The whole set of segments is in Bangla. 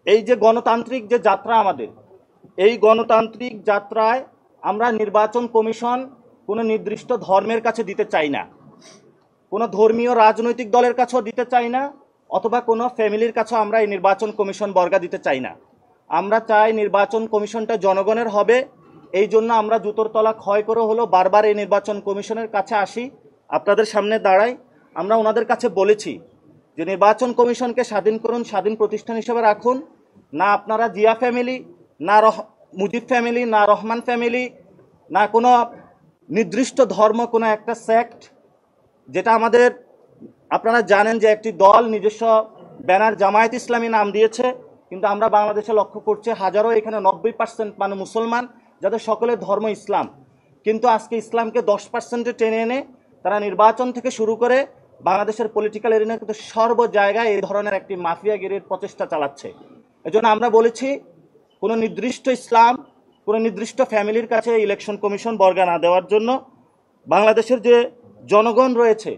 এই যে গণতান্ত্রিক যে যাত্রা আমাদের, এই গণতান্ত্রিক যাত্রায় আমরা নির্বাচন কমিশন কোনো নির্দিষ্ট ধর্মের কাছে দিতে চাই না, কোনো ধর্মীয় রাজনৈতিক দলের কাছেও দিতে চাই না, অথবা কোনো ফ্যামিলির কাছেও আমরা এই নির্বাচন কমিশন বর্গা দিতে চাই না। আমরা চাই নির্বাচন কমিশনটা জনগণের হবে। এই জন্য আমরা জুতোর তলা ক্ষয় করে হলো বারবার এই নির্বাচন কমিশনের কাছে আসি, আপনাদের সামনে দাঁড়াই। আমরা ওনাদের কাছে বলেছি যে নির্বাচন কমিশনকে স্বাধীন করুন, স্বাধীন প্রতিষ্ঠান হিসেবে রাখুন। না আপনারা জিয়া ফ্যামিলি, না মুজিব ফ্যামিলি, না রহমান ফ্যামিলি, না কোনো নির্দিষ্ট ধর্ম, কোনো একটা সেক্ট, যেটা আমাদের আপনারা জানেন যে একটি দল নিজস্ব ব্যানার জামায়াত ইসলামী নাম দিয়েছে, কিন্তু আমরা বাংলাদেশে লক্ষ্য করছি হাজারো, এখানে 90% মানে মুসলমান, যাদের সকলের ধর্ম ইসলাম, কিন্তু আজকে ইসলামকে 10%-এ টেনে এনে তারা নির্বাচন থেকে শুরু করে বাংলাদেশের পলিটিক্যাল এরিনা কিন্তু সর্ব জায়গায় এই ধরনের একটি মাফিয়াগিরির প্রচেষ্টা চালাচ্ছে। এজন্য আমরা বলেছি কোনো নির্দিষ্ট ইসলাম, কোনো নির্দিষ্ট ফ্যামিলির কাছে ইলেকশন কমিশন বর্গা না দেওয়ার জন্য, বাংলাদেশের যে জনগণ রয়েছে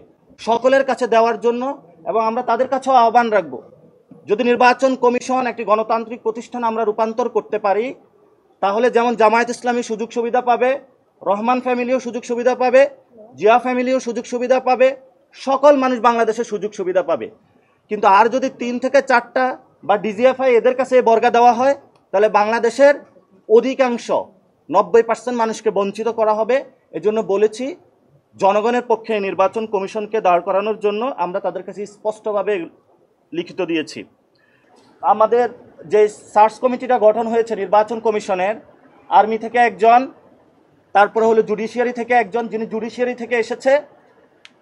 সকলের কাছে দেওয়ার জন্য, এবং আমরা তাদের কাছেও আহ্বান রাখব, যদি নির্বাচন কমিশন একটি গণতান্ত্রিক প্রতিষ্ঠান আমরা রূপান্তর করতে পারি, তাহলে যেমন জামায়াত ইসলামী সুযোগ সুবিধা পাবে, রহমান ফ্যামিলিও সুযোগ সুবিধা পাবে, জিয়া ফ্যামিলিও সুযোগ সুবিধা পাবে, সকল মানুষ বাংলাদেশে সুযোগ সুবিধা পাবে। কিন্তু আর যদি 3 থেকে 4টা বা ডিজিএফআই এদের কাছে বর্গা দেওয়া হয়, তাহলে বাংলাদেশের অধিকাংশ 90% মানুষকে বঞ্চিত করা হবে। এজন্য বলেছি জনগণের পক্ষে নির্বাচন কমিশনকে দাঁড় করানোর জন্য আমরা তাদের কাছে স্পষ্টভাবে লিখিত দিয়েছি। আমাদের যে সার্চ কমিটিটা গঠন হয়েছে নির্বাচন কমিশনের, আর্মি থেকে একজন, তারপরে হলো জুডিশিয়ারি থেকে একজন, যিনি জুডিশিয়ারি থেকে এসেছে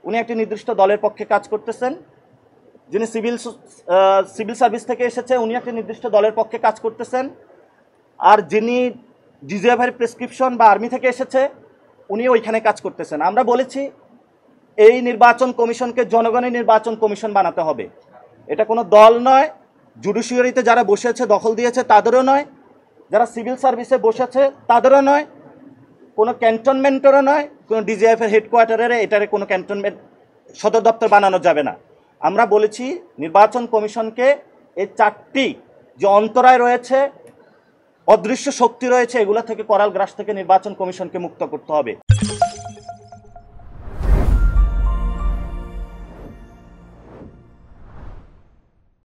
উনি একটি নির্দিষ্ট দলের পক্ষে কাজ করতেছেন, যিনি সিভিল সার্ভিস থেকে এসেছে উনি একটি নির্দিষ্ট দলের পক্ষে কাজ করতেছেন, আর যিনি ডিজিএফআই প্রেসক্রিপশন বা আর্মি থেকে এসেছে উনি ওইখানে কাজ করতেছেন। আমরা বলেছি এই নির্বাচন কমিশনকে জনগণের নির্বাচন কমিশন বানাতে হবে। এটা কোনো দল নয়, জুডিশিয়ারিতে যারা বসেছে দখল দিয়েছে তাদেরও নয়, যারা সিভিল সার্ভিসে বসেছে তাদেরও নয়, কোনো ক্যান্টনমেন্টেরও নয়, কোনো ডিজিএফের হেডকোয়ার্টারের এটারে কোনো ক্যান্টনমেন্ট সদর দপ্তর বানানো যাবে না। আমরা বলেছি নির্বাচন কমিশনকে এই 4টি যে অন্তরায় রয়েছে, অদৃশ্য শক্তি রয়েছে, এগুলো থেকে করাল গ্রাস থেকে নির্বাচন কমিশনকে মুক্ত করতে হবে।